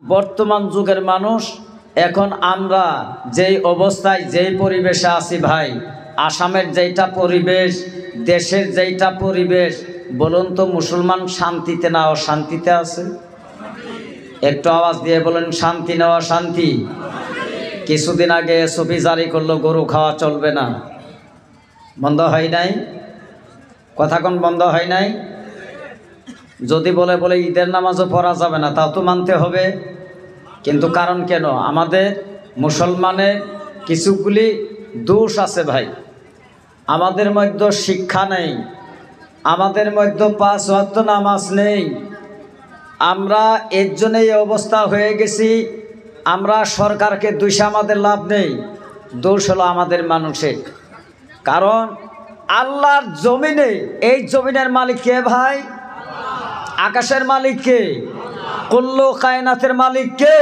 বর্তমান যুগের মানুষ এখন আমরা যেই অবস্থায় যেই পরিবেশে আছি ভাই, আসামের যেইটা পরিবেশ, দেশের যেইটা পরিবেশ, বলুন তো মুসলমান শান্তিতে না অশান্তিতে আছে? একটু আওয়াজ দিয়ে বলেন, শান্তি না অশান্তি? কিছুদিন আগে ছবি জারি করলো গরু খাওয়া চলবে না, বন্ধ হয় নাই? কথা কোন বন্ধ হয় নাই? যদি বলে ঈদের নামাজও পড়া যাবে না, তাও তো মানতে হবে। কিন্তু কারণ কেন? আমাদের মুসলমানের কিছুগুলি দোষ আছে ভাই। আমাদের মধ্যে শিক্ষা নেই, আমাদের মধ্যে 5 ওয়াক্ত নামাজ নেই। আমরা এর জন্য এই অবস্থা হয়ে গেছি। আমরা সরকারকে দোষে আমাদের লাভ নেই, দোষ হলো আমাদের মানুষের। কারণ আল্লাহর জমিনে, এই জমিনের মালিক কে ভাই? আকাশের মালিক কে? কুল্লু কায়নাতের মালিক কে?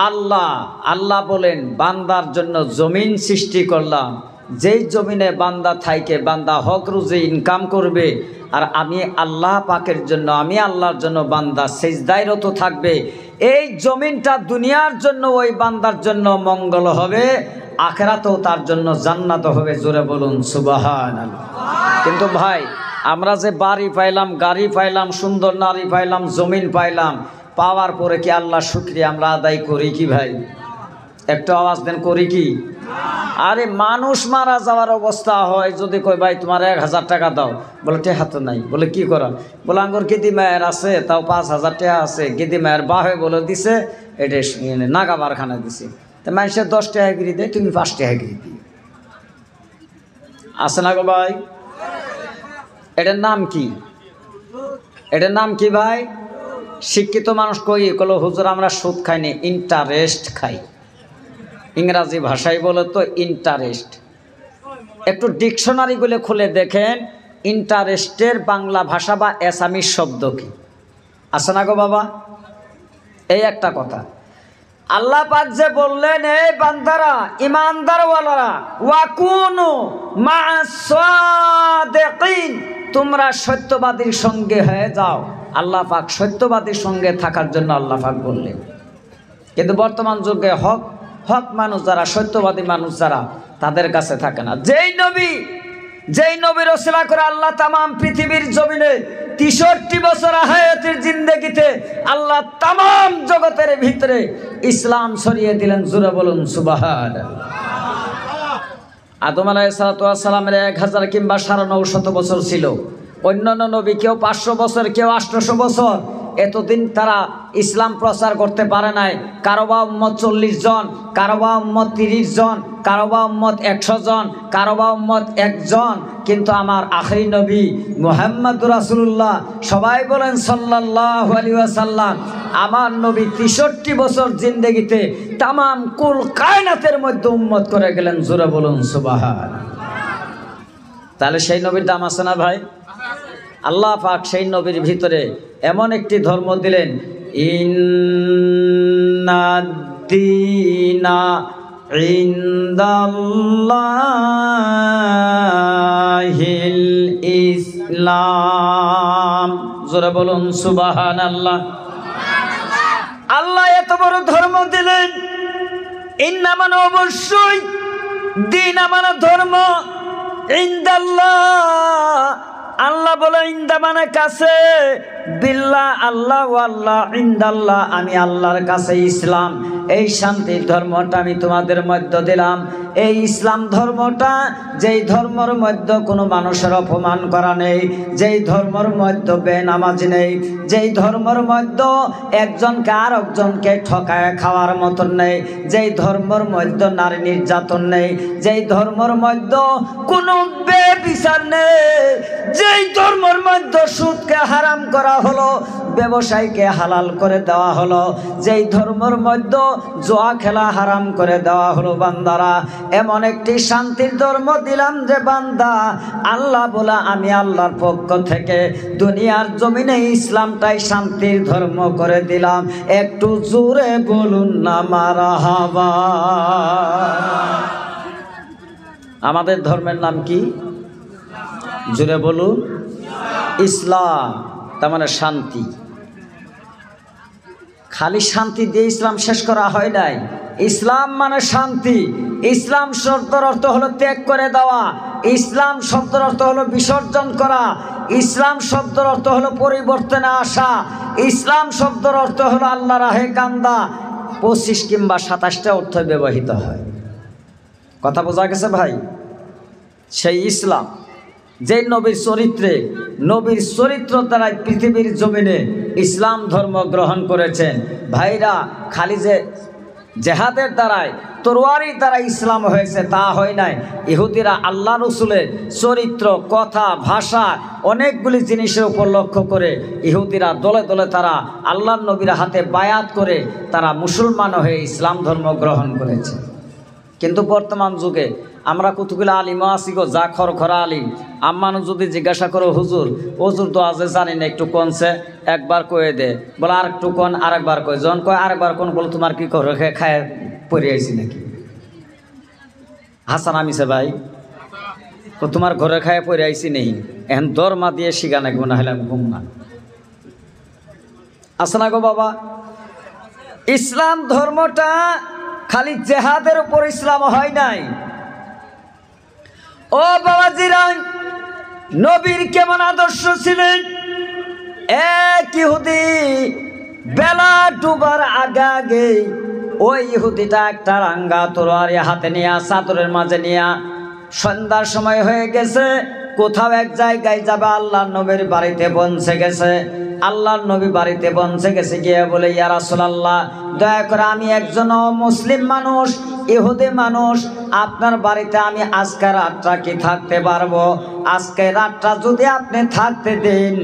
আল্লাহ। আল্লাহ বলেন, বান্দার জন্য জমিন সৃষ্টি করলাম, যেই জমিনে বান্দা থাইকে বান্দা হক রুজি ইনকাম করবে, আর আমি আল্লাহ পাকের জন্য, আমি আল্লাহর জন্য বান্দা সিজদায় রত থাকবে। এই জমিনটা দুনিয়ার জন্য ওই বান্দার জন্য মঙ্গল হবে, আখিরাতেও তার জন্য জান্নাত হবে। জোরে বলুন সুবহানাল্লাহ। কিন্তু ভাই, আমরা যে বাড়ি পাইলাম, গাড়ি পাইলাম, সুন্দর নারী পাইলাম, জমিন পাইলাম, পাওয়ার পরে কি আল্লাহ শুকরিয়া আমরা আদায় করি কি ভাই? একটু আওয়াজ দেন, করি কি? আরে মানুষ মারা যাওয়ার অবস্থা হয়, যদি কই ভাই তোমার 1000 টাকা দাও, বলে টেহা তো নাই। বলে কি করা? বলে আঙ্গুর গিদি মায়ের আছে, তাও 5000 টাকা আছে। গিদি মায়ের বাহে বলে দিছে, এটা নাগাবারখানা দিছে। তো মানুষের 10 টাকা গিরি দেয়, তুমি 5 টাকা গিরি দিই। আছে না গো ভাই? এটার নাম কি? এটার নাম কি ভাই? শিক্ষিত মানুষ কই কলো, হুজুর আমরা সুদ খাইনি, ইন্টারেস্ট খাই। ইংরাজি ভাষায় বলে তো ইন্টারেস্ট। একটু ডিকশনারিগুলো খুলে দেখেন, ইন্টারেস্টের বাংলা ভাষা বা অ্যাসামিস শব্দ কি? আছে না গো বাবা? এই একটা কথা। আল্লাহ পাক যে বললেন, এই বান্দারা, ইমানদারওয়ালারা, ওয়াকুনু মা'আস সাদিকিন, তোমরা সত্যবাদীর সঙ্গে হয়ে যাও। আল্লাহ পাক সত্যবাদীর সঙ্গে থাকার জন্য আল্লাহ পাক বললেন। কিন্তু বর্তমান যুগে হক মানুষ যারা, সত্যবাদী মানুষ যারা, তাদের কাছে থাকে না। যেই নবীর ওসিলা করে আল্লাহ তামাম পৃথিবীর জমিনে 63 বছর হায়াতের জিন্দেগিতে আল্লাহ তামাম জগতের ভিতরে ইসলাম ছড়িয়ে দিলেন। জোরে বলুন সুবহানাল্লাহ। আদম আলাইহিস সালামের 1000 কিংবা 950 বছর ছিল। অন্যান্য নবী কেউ 500 বছর, কেউ 800 বছর। এতদিন তারা ইসলাম প্রচার করতে পারে নাই। কারো বা উম্মত 40 জন, কারো বা উম্মত 30 জন, কারো বা উম্মত 100 জন, কারো বা উম্মত 1 জন। কিন্তু আমার আখিরি নবী মুহাম্মদুর রাসূলুল্লাহ, সবাই বলেন সাল্লাল্লাহু আলাইহি ওয়াসাল্লাম, আমার নবী 63 বছর জিন্দেগিতে তামাম কুল কায়নাতের মধ্যে উম্মত করে গেলেন। জোরে বলুন সুবহানাল্লাহ। তাহলে সেই নবীর দাম আছে না ভাই? আল্লাহ পাক সেই নবীর ভিতরে এমন একটি ধর্ম দিলেন, ইন্নাদ-দীনা ইনদাল্লাহিল ইসলাম। জোরে বলুন সুবহানাল্লাহ। আল্লাহ এত বড় ধর্ম দিলেন। ইন্না মানে অবশ্যই, দ্বীন মানে ধর্ম, ইনদাল্লাহ আল্লাহ বলে, ইন্দা মানে কাছে, বিল্লাহ আল্লাহ, আল্লাহ ইন্দাল্লাহ আমি আল্লাহর কাছে। ইসলাম, এই শান্তির ধর্মটা আমি তোমাদের মধ্যে দিলাম। এই ইসলাম ধর্মটা, যেই ধর্মের মধ্যে কোনো মানুষের অপমান করা নেই, যেই ধর্মের মধ্যে বেনামাজ নেই, যেই ধর্মের মধ্যে একজনকে আর একজনকে ঠকায় খাওয়ার মতন নেই, যেই ধর্মের মধ্যে নারী নির্যাতন নেই, যেই ধর্মের মধ্যে কোনো বেবিচার নেই, যেই ধর্মের মধ্যে সুদকে হারাম করা হলো, ব্যবসায়ীকে হালাল করে দেওয়া হলো, যেই ধর্মের মধ্যে জুয়া খেলা হারাম করে দেওয়া হলো, বান্দারা এমন একটি শান্তির ধর্ম দিলাম যে বান্দা, আল্লাহ বলে আমি আল্লাহর পক্ষ থেকে দুনিয়ার জমিনে ইসলামটাই শান্তির ধর্ম করে দিলাম। একটু জোরে বলুন না মারহাবা। আমাদের ধর্মের নাম কি? জোরে বলুন, ইসলাম। তার মানে শান্তি। খালি শান্তি দিয়ে ইসলাম শেষ করা হয় নাই। ইসলাম মানে শান্তি। ইসলাম শব্দের অর্থ হলো ত্যাগ করে দেওয়া। ইসলাম শব্দের অর্থ হলো বিসর্জন করা। ইসলাম শব্দের অর্থ হলো পরিবর্তনে আসা। ইসলাম শব্দের অর্থ হলো আল্লাহ রাহে কান্দা। 25 কিংবা 27টা অর্থ ব্যবহৃত হয়। কথা বোঝা গেছে ভাই? সেই ইসলাম যে নবীর চরিত্র দ্বারাই পৃথিবীর জমিনে ইসলাম ধর্ম গ্রহণ করেছেন। ভাইরা, খালি যে জেহাদের দ্বারাই তরোয়ারির দ্বারা ইসলাম হয়েছে তা হয় নাই। ইহুদিরা আল্লাহ রসুলের চরিত্র, কথা, ভাষা অনেকগুলি জিনিসের উপর লক্ষ্য করে ইহুদিরা দলে দলে তারা আল্লাহর নবীর হাতে বায়াত করে তারা মুসলমান হয়ে ইসলাম ধর্ম গ্রহণ করেছে। কিন্তু বর্তমান যুগে আমরা কতগুলো আলিমও আছি গো, যা খরখরা আলিম। আম্মানু যদি জিজ্ঞাসা করো হুজুর তো আজে জানি না, একটু কনছে, একবার কয়ে দে, বলে আর একটু কন, আরেকবার কয়, যখন কয় আরেকবার কোন, বলে তোমার কি করে খায় পড়ে আইছি নাকি? হাসান আমিছে ভাই, তোমার ঘরে খায় পড়ে আইছি নেই, এখন দরমা দিয়ে শিখা নাকি মনে হলাম ঘুম না আসে না গো বাবা। ইসলাম ধর্মটা খালি জেহাদের উপর ইসলাম হয় নাই। ও বাবাজিরা, নবীর কেমন আদর্শ ছিলেন? এক ইহুদি বেলা ডুবার আগে ওই ইহুদিটা একটা রাঙ্গা তরোয়ারি হাতে নিয়ে চাদরের মাঝে নিয়ে সন্ধ্যার সময় হয়ে গেছে, কোথাও এক জায়গায় যাবে। আল্লাহর নবীর বাড়িতে পৌঁছে গেছে। আল্লাহর নবী বাড়িতে পৌঁছে গেছে গিয়ে বলে, ইয়া রাসূলুল্লাহ, দয়া করে আমি একজন মুসলিম মানুষ, ইহুদি মানুষ, আপনার বাড়িতে আমি আজকে রাতটা কি থাকতে পারবো? আজকে রাতটা যদি আপনি থাকতে দিন,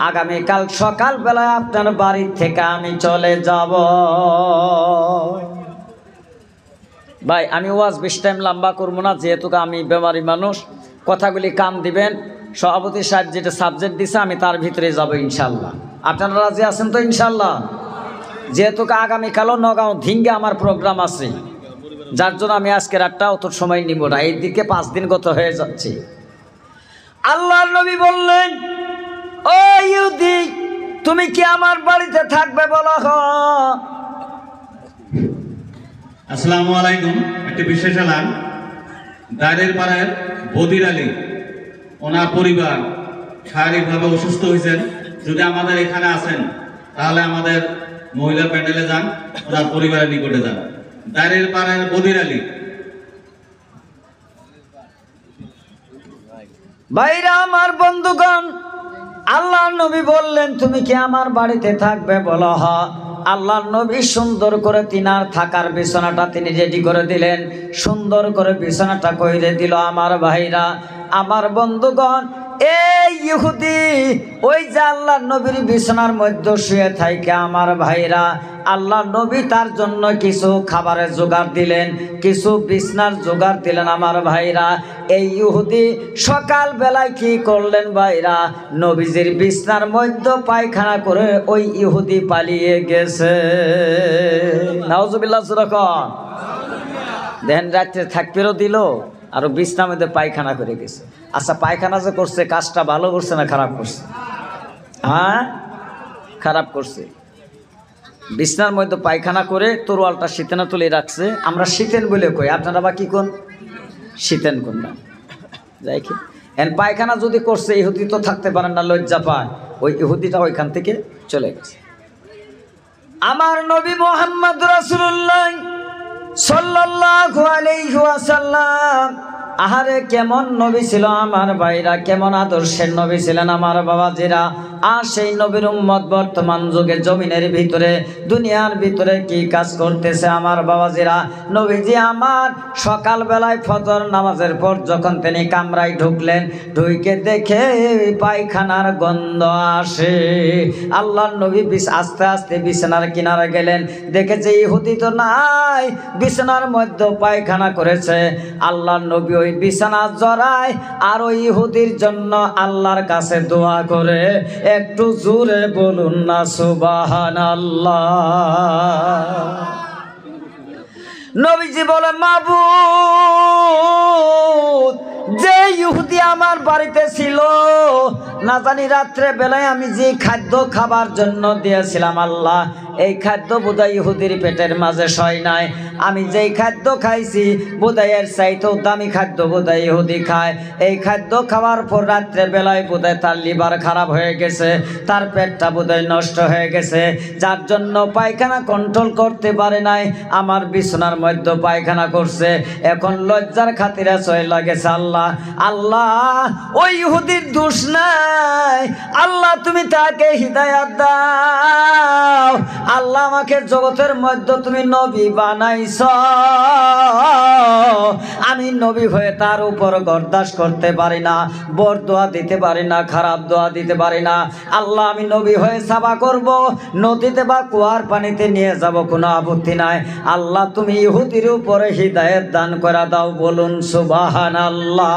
আগামীকাল সকালবেলায় আপনার বাড়ি থেকে আমি চলে যাব। ভাই, আমি ওয়াজ বেশি টাইম লম্বা করবো না, যেহেতু আমি বেমারি মানুষ, কথাগুলি কান দিবেন। সভাপতি সাহেব যেটা সাবজেক্ট দিছে আমি তার ভিতরে যাব ইনশাল্লাহ। আপনারা রাজি আছেন তো ইনশাল্লাহ? যেহেতু আগামীকালও নগাঁও ধিঙ্গে আমার প্রোগ্রাম আছে, যার জন্য আমি আজকে রাতটা অত সময় নিব না, এই দিকে 5 দিন গত হয়ে যাচ্ছে। আল্লাহর নবী বললেন, ও ইহুদি, তুমি কি আমার বাড়িতে থাকবে? বলো। আসসালামু আলাইকুম। একটি বিশেষ এলান, দাঁড়ের পাড়ার বদির আলী, ওনার পরিবার শারীরিকভাবে অসুস্থ হয়েছেন। যদি আমাদের এখানে আসেন তাহলে আমাদের মহিলা প্যান্ডেলে যান, ওনার পরিবারের নিকটে যান। দাঁড়ের পাড়ার বদির আলী। ভাইরা আমার, বন্ধুগণ, আল্লাহর নবী বললেন, তুমি কি আমার বাড়িতে থাকবে? বলো হ। আল্লাহর নবী সুন্দর করে তিনার থাকার বিছানাটা তিনি রেডি করে দিলেন, সুন্দর করে বিছানাটা কইরে দিল। আমার ভাইরা, আমার বন্ধুগণ, এই ইহুদি ওই যে আল্লাহর নবীর বিছানার মধ্যে শুয়ে থাকে, আমার ভাইরা, আল্লাহর নবী তার জন্য কিছু খাবারের জোগাড় দিলেন, কিছু বিছনার জোগাড় দিলেন। আমার ভাইরা, এই ইহুদি সকাল বেলায় কি করলেন ভাইরা? নবীজির বিছনার মধ্যে পায়খানা করে ওই ইহুদি পালিয়ে গেছে। নাউজুবিল্লাহ। সুরকম দেখেন, রাত্রে থাকতেও দিল আর বিছনার মধ্যে পায়খানা করে গেছে। আচ্ছা, পায়খানা যে করছে, কাজটা ভালো করছে না খারাপ করছে? হ্যাঁ, খারাপ করছে। বিছনার মধ্যে পায়খানা করে তরোয়ালটা শীতেনা তুলে রাখছে। আমরা শীতেন বলে কই, আপনারা বা কি কোন? শীতেন কোন না, যাই কি এন পায়খানা যদি করছে, ইহুদি তো থাকতে পারেন না, লজ্জা পায়। ওই ইহুদিটা ওইখান থেকে চলে গেছে। আমার নবী মুহাম্মদ রাসূলুল্লাহ সাল্লাল্লাহু আলাইহি ওয়াসাল্লাম, আহারে কেমন নবী ছিল আমার ভাইরা, কেমন আদর্শের নবী ছিলেন আমার বাবাজিরা। আর সেই নবীর উম্মত বর্তমান যুগে জমিনের ভিতরে, দুনিয়ার ভিতরে কি কাজ করতেছে আমার বাবাজিরা? নবীজি আমার সকালবেলায় ফজর নামাজের পর যখন তিনি কামরায় ঢুকলেন, ঢুকে দেখে পায়খানার গন্ধ আসে। আল্লাহর নবী আস্তে আস্তে বিছানার কিনারে গেলেন, দেখে যে ইহুদি তো নাই, বিছানার মধ্যে পায়খানা করেছে। আল্লাহর নবী ওই বিছানা জড়ায় আর ওই ইহুদির জন্য আল্লাহর কাছে দোয়া করে। একটু জোরে বলুন না সুবহানাল্লাহ। নবীজি বলে, মাবুদ, যে ইহুদি আমার বাড়িতে ছিল, না জানি রাত্রে বেলায় আমি যে খাদ্য খাবার জন্য দিয়েছিলাম, আল্লাহ এই খাদ্য বোধহয় ইহুদির পেটের মাঝে সয় নাই। আমি যেই খাদ্য খাইছি বোধহয় এর চাইতেও দামি খাদ্য বোধহয় ইহুদি খায়। এই খাদ্য খাওয়ার পর রাত্রে বেলায় বোধহয় তার লিভার খারাপ হয়ে গেছে, তার পেটটা বোধহয় নষ্ট হয়ে গেছে, যার জন্য পায়খানা কন্ট্রোল করতে পারে নাই, আমার বিছানার মধ্যে পায়খানা করছে। এখন লজ্জার খাতিরে চলে লাগেছে। আল্লাহ আল্লাহ ওই ইহুদির দোষ নাই, আল্লাহ তুমি তাকে হিদায়াত দাও। আল্লাহ আমাকে জগতের মধ্যে তুমি নবী বানাইছ, আমি নবী হয়ে তার উপর গর্দাস করতে পারি না, বরদোয়া দিতে পারি না, খারাপ দোয়া দিতে পারি না। আল্লাহ আমি নবী হয়ে সাবা করব, নদীতে বা কুয়ার পানিতে নিয়ে যাব, কোনো আপত্তি নাই। আল্লাহ তুমি ইহুদির উপরে হিদায়াত দান করে দাও, বলুন সুবহানাল্লাহ।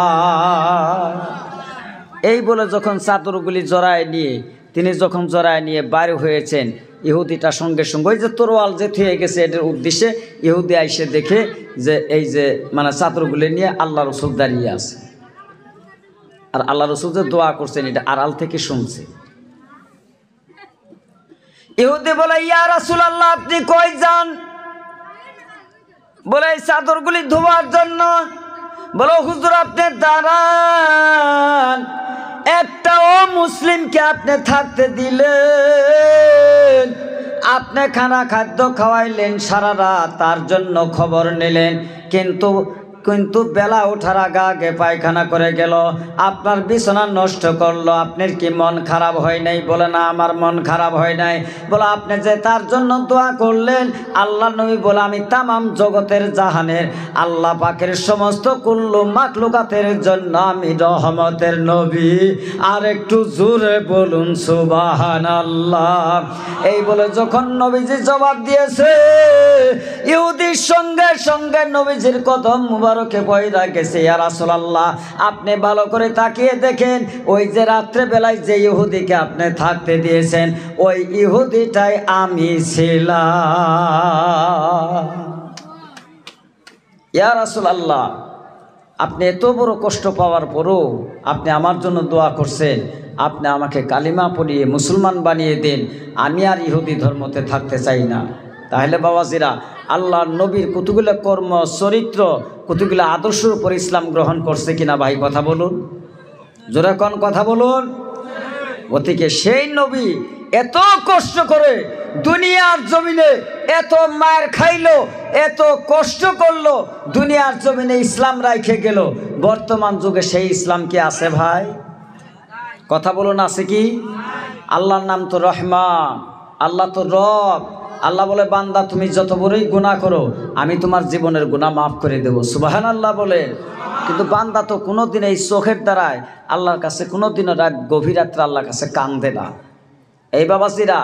এই বলে যখন চাদরগুলি জড়ায় নিয়ে তিনি যখন জড়ায় নিয়ে বাইরে হয়েছেন, ইহুদিটা সঙ্গে সঙ্গে ওই যে তরোয়াল যে থুয়ে গেছে এটার উদ্দেশ্যে ইহুদি আইসে দেখে যে এই যে মানে চাদরগুলি নিয়ে আল্লাহ রসুল দাঁড়িয়ে আছে, আর আল্লাহ রসুল যে দোয়া করছেন এটা আড়াল থেকে শুনছে। ইহুদি বলে, ইয়া রাসূলুল্লাহ আপনি কই যান? বলে এই চাদরগুলি ধোয়ার জন্য। বলো হুজুর আপনি দাঁড়ান, একটাও মুসলিমকে আপনি থাকতে দিলেন, আপনি খানা খাদ্য খাওয়াইলেন, সারা রাত তার জন্য খবর নিলেন, কিন্তু বেলা ওঠার আগে পায়খানা করে গেল, আপনার বিছানা নষ্ট করলো, আপনার কি মন খারাপ হয় নাই? বলে না, আমার মন খারাপ হয় নাই। বলে আপনি যে তার জন্য দোয়া করলেন, আল্লাহ নবী বলে আমি তামাম জগতের জাহানের আল্লাহ পাকের সমস্ত কুল্লু মাখলুকাতের জন্য আমি রহমতের নবী। আর একটু জোরে বলুন সুবহানাল্লাহ। এই বলে যখন নবীজি জবাব দিয়েছে, ইহুদির সঙ্গে সঙ্গে নবীজির কদম মুবারকে পয়দা গেছে। ইয়া রাসূলুল্লাহ আপনি ভালো করে তাকিয়ে দেখেন, ওই যে রাত্রে বেলায় যে ইহুদিকে আপনি থাকতে দিয়েছেন ওই ইহুদিটাই আমি ছিলাম। ইয়া রাসূলুল্লাহ আপনি এত বড় কষ্ট পাওয়ার পরও আপনি আমার জন্য দোয়া করছেন, আপনি আমাকে কালিমা পড়িয়ে মুসলমান বানিয়ে দিন, আমি আর ইহুদি ধর্মতে থাকতে চাই না। তাহলে বাবাজিরা আল্লাহর নবীর কতগুলো কর্ম চরিত্র কতগুলো আদর্শের উপর ইসলাম গ্রহণ করছে কিনা ভাই কথা বলুন, জোরে কোন কথা বলুন। ওদিকে সেই নবী এত কষ্ট করে দুনিয়ার জমিনে এত মায়ের খাইলো, এত কষ্ট করলো, দুনিয়ার জমিনে ইসলাম রাইখে গেল। বর্তমান যুগে সেই ইসলাম কি আছে ভাই? কথা বলুন আছে কি? আল্লাহর নাম তো রহমান, আল্লাহ তো রব। আল্লাহ বলে বান্দা তুমি যত বড়ই গুনাহ করো আমি তোমার জীবনের গুনাহ মাফ করে দেব, সুবহানাল্লাহ বলেন। কিন্তু বান্দা তো কোনোদিন এই চোখের দ্বারায় আল্লাহর কাছে কোনোদিনও রাত গভীর রাত্রে আল্লাহর কাছে কান্দে না। এই বাবাজিরা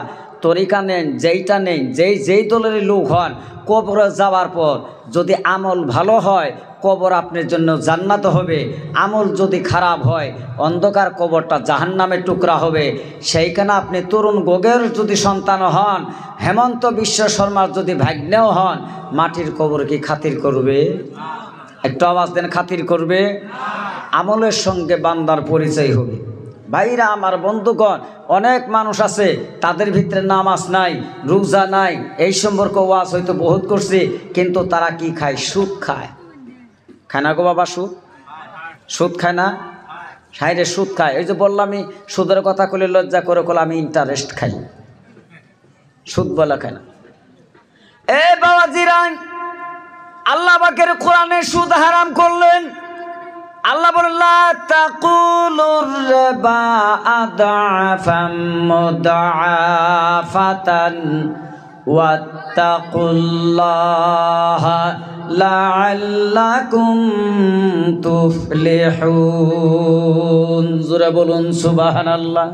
তরিকা নেন, যেইটা নেন, যেই দলের লোক হন, কবরে যাওয়ার পর যদি আমল ভালো হয় কবর আপনার জন্য জান্নাত হবে, আমল যদি খারাপ হয় অন্ধকার কবরটা জাহান্নামের টুকরা হবে। সেইখানে আপনি তরুণ গোগের যদি সন্তান হন, হেমন্ত বিশ্ব শর্মার যদি ভাগ্নেও হন, মাটির কবর কি খাতির করবে? একটু আওয়াজ দেন, খাতির করবে? আমলের সঙ্গে বান্দার পরিচয় হবে। ভাইরা আমার বন্ধুগণ, অনেক মানুষ আছে তাদের ভিতরে নামাজ নাই, রোজা নাই, এই সম্পর্কে ওয়াজ হয়তো বহুত করছে, কিন্তু তারা কি খায়? সুদ খায়। খায় না গো বাবা? সুদ খায় না? সাইরে সুদ খায়। এই যে বললাম আমি সুদের কথা কলে লজ্জা করে কলে আমি ইন্টারেস্ট খাই, সুদ বলা খায় না। এ বাবাজিরা আল্লাহ পাকের কোরআনে সুদ হারাম করলেন। আল্লাহ বলেন লা তাকুলুর রিবা আদাফাম মুদাআফাতান ওয়াত্তাকুল্লাহা লাআল্লাকুম তুফলিহুন। জোরে বলুন সুবহানাল্লাহ।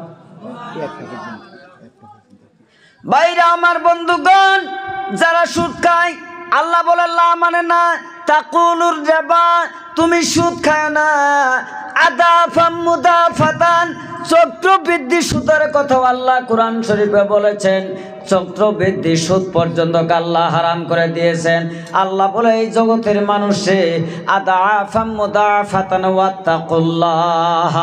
ভাইরা আমার বন্ধুগণ, যারা সুদ খায় আল্লাহ বলে লা মানে না, তাকুলুর রিবা তুমি সুদ খায় না, আদাফাম মুদাফাতান চক্রবৃদ্ধি সুদের কথা আল্লাহ কোরআন শরীফে বলেছেন। চক্রবৃদ্ধি সুদ পর্যন্ত আল্লাহ হারাম করে দিয়েছেন। আল্লাহ বলে এই জগতের মানুষে আদাফাম মুদাফাতান ওয়াত্তাকুল্লাহ,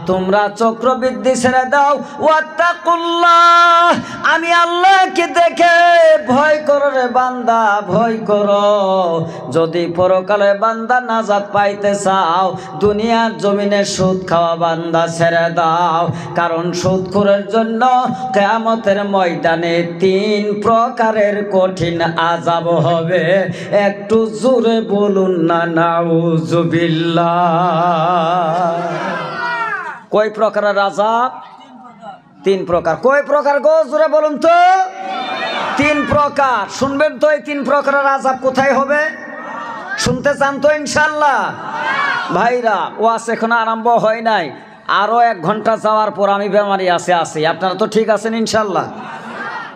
তোমরা চক্রবৃদ্ধি ছেড়ে দাও, ওয়াত্তাকুল্লাহ, আমি আল্লাহকে দেখে ভয় করো রে বান্দা, ভয় করো। যদি পরকালে বান্দা নাজাত পাইতে চাও, দুনিয়ার জমিনে সুদ খাওয়া বান্দা ছেড়ে দাও। কারণ সুদখোরের জন্য কিয়ামতের ময়দানে 3 প্রকারের কঠিন আযাব হবে। একটু জোরে বলুন না নাউযুবিল্লাহ। কয় প্রকারের আযাব? 3 প্রকার। কয় প্রকার গো? জোরে বলুন তো। 3 প্রকার। শুনবেন তো এই 3 প্রকারের আযাব কোথায় হবে? শুনতে চান তো ইনশাআল্লাহ? ভাইরা, ওয়াজ এখনো আরম্ভ হয় নাই, আরো 1 ঘন্টা যাওয়ার পর আমি বেমারি আসি। আপনারা তো ঠিক আছেন ইনশাআল্লাহ?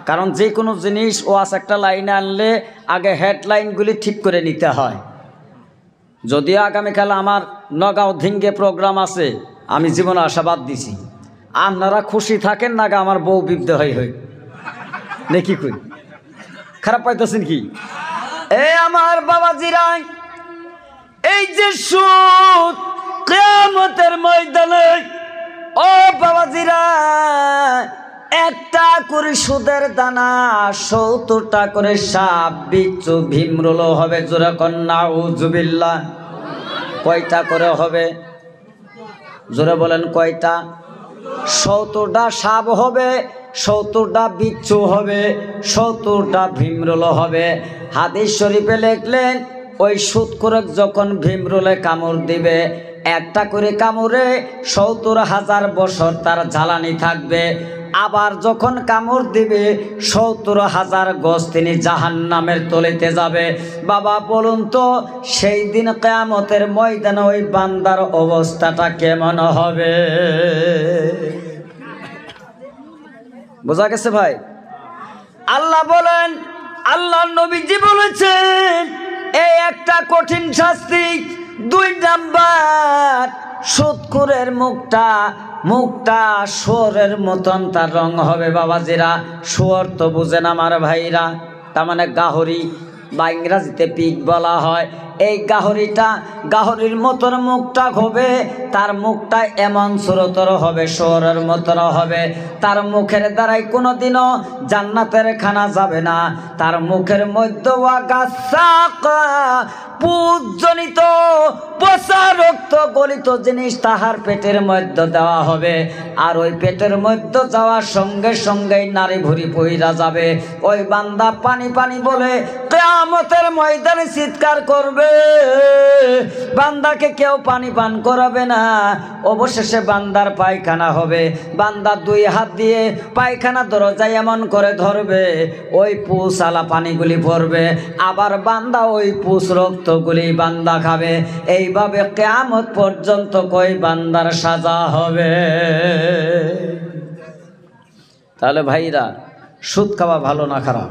কারণ যে কোনো জিনিস ওয়াজ একটা লাইনে আনলে আগে হেডলাইনগুলি ঠিক করে নিতে হয়। যদিও আগামীকাল আমার নগাঁও ধিঙ্গে প্রোগ্রাম আছে, আমি জীবনে আশাবাদ দিছি। আপনারা খুশি থাকেন না, আমার বউ বিব্দ হই নাকি কই? খারাপ পাইতেছেন কি? আমার বাবাজিরা, এই যে সুদ কিয়ামতের ময়দানে, ও বাবাজিরা, একটা করে সুদের দানা 70টা করে সাপ বিচ্ছু ভীমরুল হবে। জোরে কন্যা নাউযুবিল্লাহ। কয়টা করে হবে? জোরে বলেন কয়টা? 70টা সাপ হবে, 70টা বিচ্ছু হবে, 70টা ভীমরুল হবে। হাদিস শরীফে লিখলেন, ওই সুদখোর যখন ভীমরুলে কামড় দিবে, একটা করে কামড়ে 70,000 বছর তার জ্বালানি থাকবে। আবার যখন কামড় দিবে 70,000 গজ তিনি জাহান্নামের তলিতে যাবে। বাবা বলুন তো, সেই দিন কিয়ামতের ময়দানে ওই বান্দার অবস্থাটা কেমন হবে? বোঝা গেছে ভাই? আল্লাহ বলেন, আল্লাহর নবীজি বলেছেন, এই একটা কঠিন শাস্তি। 2 নাম্বার, সুদখোরের মুখটা শুয়োরের মতন তার রং হবে। বাবাজিরা, শুয়োর তো বুঝেন আমার ভাইরা, তার মানে গাহরি বা ইংরাজিতে পিগ বলা হয়। এই গাহরির মতন মুখটা হবে, তার মুখটা এমন সুরতর হবে, শুয়োরের মতন হবে। তার মুখের দ্বারাই কোনোদিনও জান্নাতের খানা যাবে না। তার মুখের মধ্যে পুজনিত পচা রক্ত গলিত জিনিস তাহার পেটের মধ্যে দেওয়া হবে। আর ওই পেটের মধ্যে যাওয়ার সঙ্গে সঙ্গেই নারী ভুরি পইরা যাবে। ওই বান্দা পানি পানি বলে কিয়ামতের ময়দানে চিৎকার করবে। বান্দাকে কেউ পানি পান করাবে না। অবশেষে বান্দার পায়খানা হবে। বান্দা 2 হাত দিয়ে পায়খানা দরজায় এমন করে ধরবে, ওই পুষালা পানিগুলি পড়বে। আবার বান্দা ওই পুষ রক্তগুলি বান্দা খাবে। এইভাবে কিয়ামত পর্যন্ত কই বান্দার সাজা হবে। তাহলে ভাইরা, সুদ খাওয়া ভালো না খারাপ?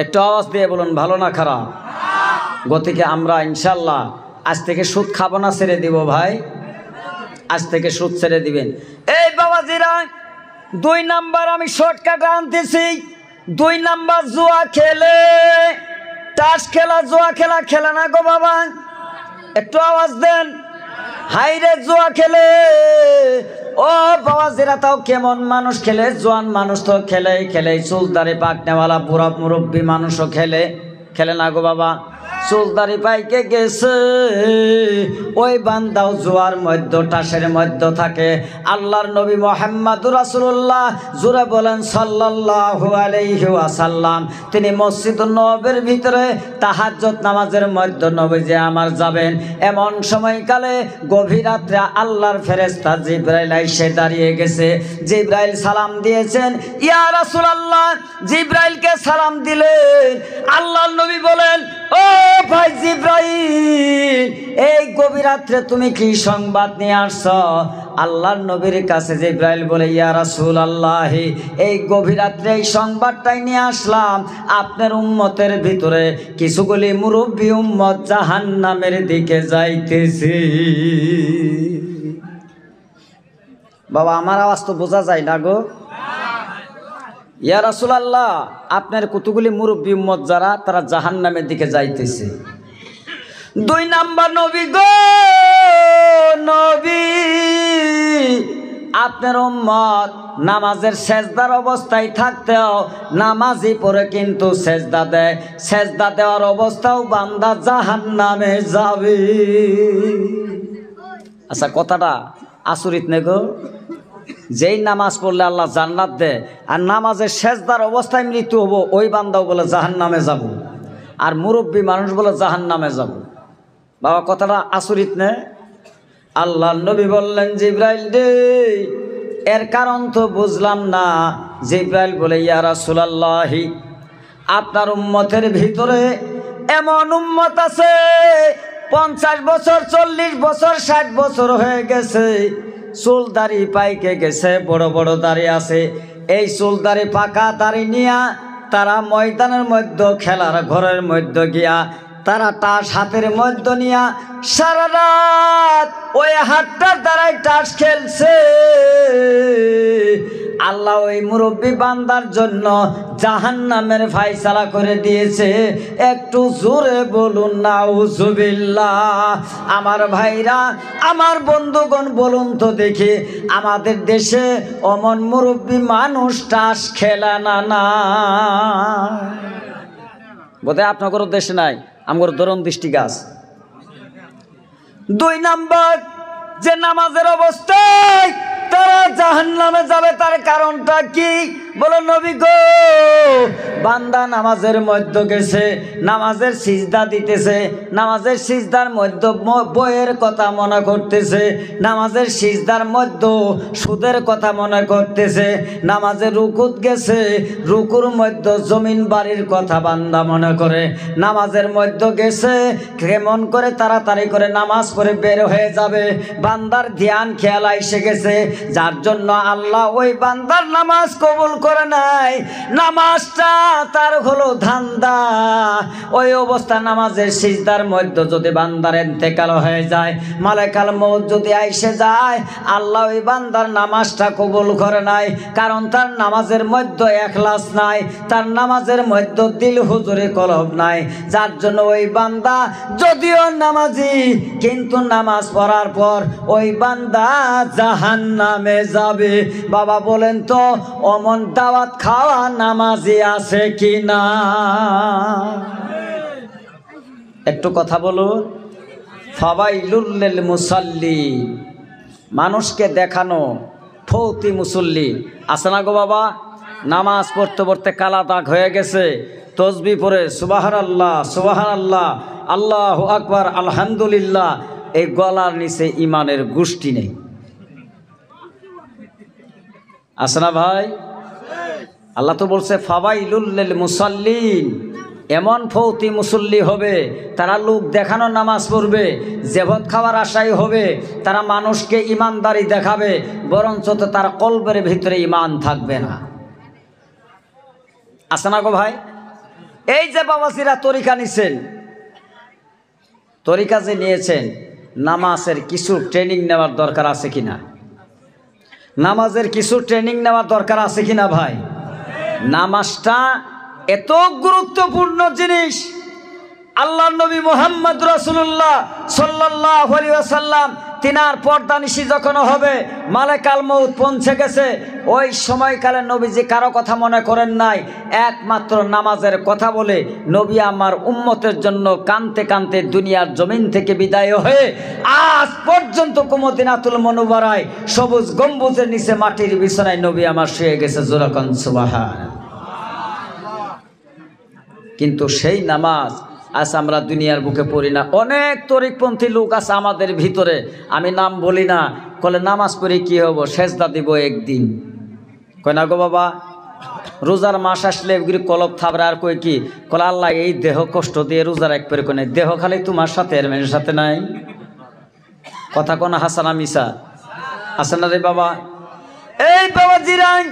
একটু আওয়াজ দিয়ে বলুন, ভালো না খারাপ? গতিকে আমরা ইনশাল্লাহ আজ থেকে সুদ খাবো না, ছেড়ে দিব ভাই। আজ থেকে সুদ ছেড়ে দিবেন। এই বাবাজিরা, 2 নাম্বার আমি শর্টকাট আনতেছি। 2 নাম্বার, জুয়া খেলে, তাস খেলা, জুয়া খেলা খেলে না গো বাবা, একটু আওয়াজ দেন। হাইরে জুয়া খেলে, ও বাবাজিরা, তাও কেমন মানুষ খেলে? জোয়ান মানুষ তো খেলে, চুলদারি পাকনেওয়ালা বুড়া মুরব্বী মানুষও খেলে না গো বাবা। চুলদারি পাইকে গেছে, ওই বান্দাও জুয়ার মধ্য, টাসের মধ্য থাকে। আল্লাহর নবী মুহাম্মদুর রাসূলুল্লাহ, জোরে বলেন সাল্লাল্লাহু আলাইহি ওয়াসাল্লাম, তিনি মসজিদুন নববীর ভিতরে তাহাজ্জুদ নামাজের মধ্য নবীজি আমার যাবেন। এমন সময়কালে গভীর রাত্রে আল্লাহর ফেরেশতা জিবরাইল এসে দাঁড়িয়ে গেছে। জিবরাইল সালাম দিয়েছেন, ইয়া রাসূলুল্লাহ। জিবরাইলকে সালাম দিলেন। আল্লাহর নবী বলেন, ও ভাই জিবরাইল, এই গভীর রাত্রে তুমি কি সংবাদ নিয়ে আসছো? আল্লাহর নবীর কাছে জিবরাইল বলে, ইয়া রাসূলুল্লাহ, এই গভীর রাত্রে এই সংবাদটাই নিয়ে আসলাম, আপনার উম্মতের ভিতরে কিছুগুলি মুরব্বী উম্মত জাহান্নামের দিকে যাইতেছে। বাবা, আমার আওয়াজ তো বোঝা যায় না গো। ইয়া রাসূলুল্লাহ, আপনার কতগুলি মুরব্বী উম্মত যারা তারা জাহান্নামের দিকে যাইতেছে। 2 নাম্বার নবী গো নবী, আপনার উম্মত নামাজের সেজদার অবস্থায় থাকতেও নামাজই পড়ে কিন্তু সেজদা দেয়, সেজদা দেওয়ার অবস্থাও বান্দা জাহান্নামে যাবে। আচ্ছা, কথাটা আচরিত নেই গো? যেই নামাজ পড়লে আল্লাহ জান্নাত দেয়, আর নামাজের সেজদার অবস্থায় মৃত্যু হবো, ওই বান্দাও বলে জাহান্নামে যাব, আর মুরব্বী মানুষ বলে জাহান্নামে যাব। বাবা, কথাটা আচরিত নে? আল্লাহ নবী বললেন, জিব্রাইল রে, এর কারণ তো বুঝলাম না। জিব্রাইল বলে, ইয়া রাসূলুল্লাহ, আপনার উম্মতের ভিতরে এমন উম্মত আছে 50 বছর, 40 বছর, 60 বছর হয়ে গেছে, চুল দাড়ি পাইকে গেছে, বড় বড় দাড়ি আছে। এই চুল দাড়ি পাকা দাড়ি নিয়া তারা ময়দানের মধ্যে, খেলার ঘরের মধ্যে গিয়া তারা টাস হাতের মধ্যে নিয়া সারা রাত ওই হাতটার দ্বারাই টাস খেলছে। আল্লাহ ওই মুরব্বী বান্দার জন্য জাহান্নামের ফায়সালা করে দিয়েছে। একটু জোরে বলুন নাউজুবিল্লাহ। আমার ভাইরা, আমার বন্ধুগণ, বলুন তো দেখি, আমাদের দেশে অমন মুরব্বী মানুষ টাস খেলা না? বোধহয় আপনাদের দেশে নাই, আমার ধরুন দৃষ্টি গাছ। 2 নাম্বার, যে নামাজের অবস্থায় তারা জাহান্নামে যাবে, তার কারণটা কি? বলো নবী গো, বান্দা নামাজের মধ্যে গেছে, নামাজের সিজদা দিতেছে, নামাজের সিজদার মধ্যে বইয়ের কথা মনে করতেছে, নামাজের সিজদার মধ্যে সুদের কথা মনে করতেছে, নামাজের রুকুত গেছে, রুকুর মধ্যে জমিন বাড়ির কথা বান্দা মনে করে, নামাজের মধ্যে গেছে কেমন করে তাড়াতাড়ি করে নামাজ পড়ে বের হয়ে যাবে, বান্দার ধ্যান খেয়াল এসে গেছে, যার জন্য আল্লাহ ওই বান্দার নামাজ কবুল করে নাই। নামাজটা তার হলো ধান্দা। ওই অবস্থা নামাজের সিজদার মধ্যে যদি বান্দার ইন্তেকাল হয়ে যায়, মালাকুল মউত যদি আইসে যায়, আল্লাহ ওই বান্দার নামাজটা কবুল করে নাই, কারণ তার নামাজের মধ্যে ইখলাস নাই, তার নামাজের মধ্যে দিল হুজুরি কলব নাই, যার জন্য ওই বান্দা যদিও নামাজি, কিন্তু নামাজ পড়ার পর ওই বান্দা জাহান্নামে যাবে। বাবা বলেন তো, অমন দাওয়াত খাওয়া নামাজি আছে কি না? একটু কথা বলুন। ফাওয়াইলুল লিল মুসাল্লি, মানুষকে দেখানো ফৌতি মুসল্লি আছে না গো বাবা? নামাজ পড়তে পড়তে কালা দাগ হয়ে গেছে, তসবিহ পড়ে সুবহানাল্লাহ সুবহানাল্লাহ, আল্লাহু আকবার, আলহামদুলিল্লাহ, এই গলার নিচে ইমানের গোষ্ঠী নেই। আছে না ভাই? আল্লাহ তো বলছে ফাওয়াইলুল লিল মুসাল্লিন, এমন ফৌতি মুসল্লি হবে, তারা লোক দেখানো নামাজ পড়বে, জেভত খাওয়ার আশাই হবে, তারা মানুষকে ইমানদারি দেখাবে, বরঞ্চ তো তার কলবের ভিতরে ইমান থাকবে না। আছে না গো ভাই? এই যে বাবাজিরা তরিকা নিছেন, তরিকা যে নিয়েছেন, নামাজের কিছু ট্রেনিং নেওয়ার দরকার আছে কিনা? নামাজের কিছু ট্রেনিং নেওয়ার দরকার আছে কিনা ভাই? নামাজটা এত গুরুত্বপূর্ণ জিনিস। আল্লাহ নবী মুহাম্মদ রাসূলুল্লাহ সাল্লাল্লাহু আলাইহি ওয়াসাল্লাম তিনার পর্দানিশি যখন হবে, মালাকুল মউত পৌঁছে গেছে, ওই সময়কালে নবীজি কারো কথা মনে করেন নাই, একমাত্র নামাজের কথা বলে নবী আমার উম্মতের জন্য কানতে কানতে দুনিয়ার জমিন থেকে বিদায় হয়ে আজ পর্যন্ত মদিনাতুল মুনাওয়ারায় সবুজ গম্বুজের নিচে মাটির বিছানায় নবী আমার শুয়ে গেছে। জোরে কোন সুবহানাল্লাহ। কিন্তু সেই নামাজ আজ আমরা দুনিয়ার বুকে পড়ি না। অনেক তরিকপন্থী লোক আছে আমাদের ভিতরে, আমি নাম বলি না, কলে নামাজ পড়ে কি হব, সেজদা দিব একদিন। কয় না গো বাবা, রোজার মাস আসলে এগুলি কলব থাবরা, আর কই কি, কলে আল্লাহ এই দেহ কষ্ট দিয়ে রোজার এক পেরে কোনে, দেহ খালি তোমার সাথে এর মেয়ের সাথে নাই। কথা কোন হাসানা মিসা? আছে না রে বাবা? এই বাবা জিরান,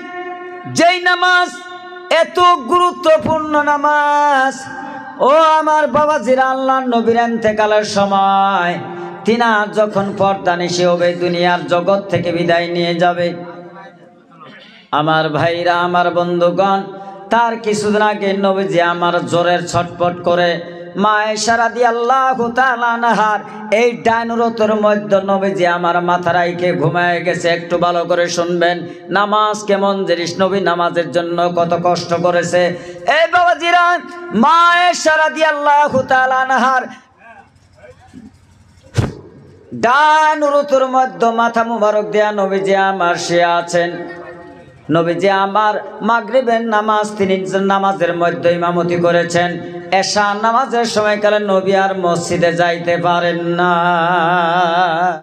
যেই নামাজ এত গুরুত্বপূর্ণ নামাজ, ও আমার বাবা জিরা, আল্লাহ নবীর ইন্তেকালের সময় তিনার যখন পর্দানিশি হবে, দুনিয়ার জগৎ থেকে বিদায় নিয়ে যাবে, আমার ভাইরা, আমার বন্ধুগণ, তার কিছুদিন আগে নবীজি আমার জ্বরের ছটপট করে মা আয়েশা রাদিয়াল্লাহু তাআলা আনহার এই ডাইনুরতের মধ্যে নবীজি আমার মাথা রাইখে ঘুমায় গেছে। একটু ভালো করে শুনবেন, নামাজ কেমন জিনিস, নবী নামাজের জন্য কত কষ্ট করেছে। এই বাবাজিরা, মা আয়েশা রাদিয়াল্লাহু তাআলা আনহার ডাইনুরতের মধ্যে মাথা মুবারক দেয়া নবীজি আমার শুয়ে আছেন। নবীজি আমার মাগরিবের নামাজ তিনি নামাজের মধ্যে ইমামতি করেছেন। এশা নামাজের সময়কালে নবী আর মসজিদে যাইতে পারেন না।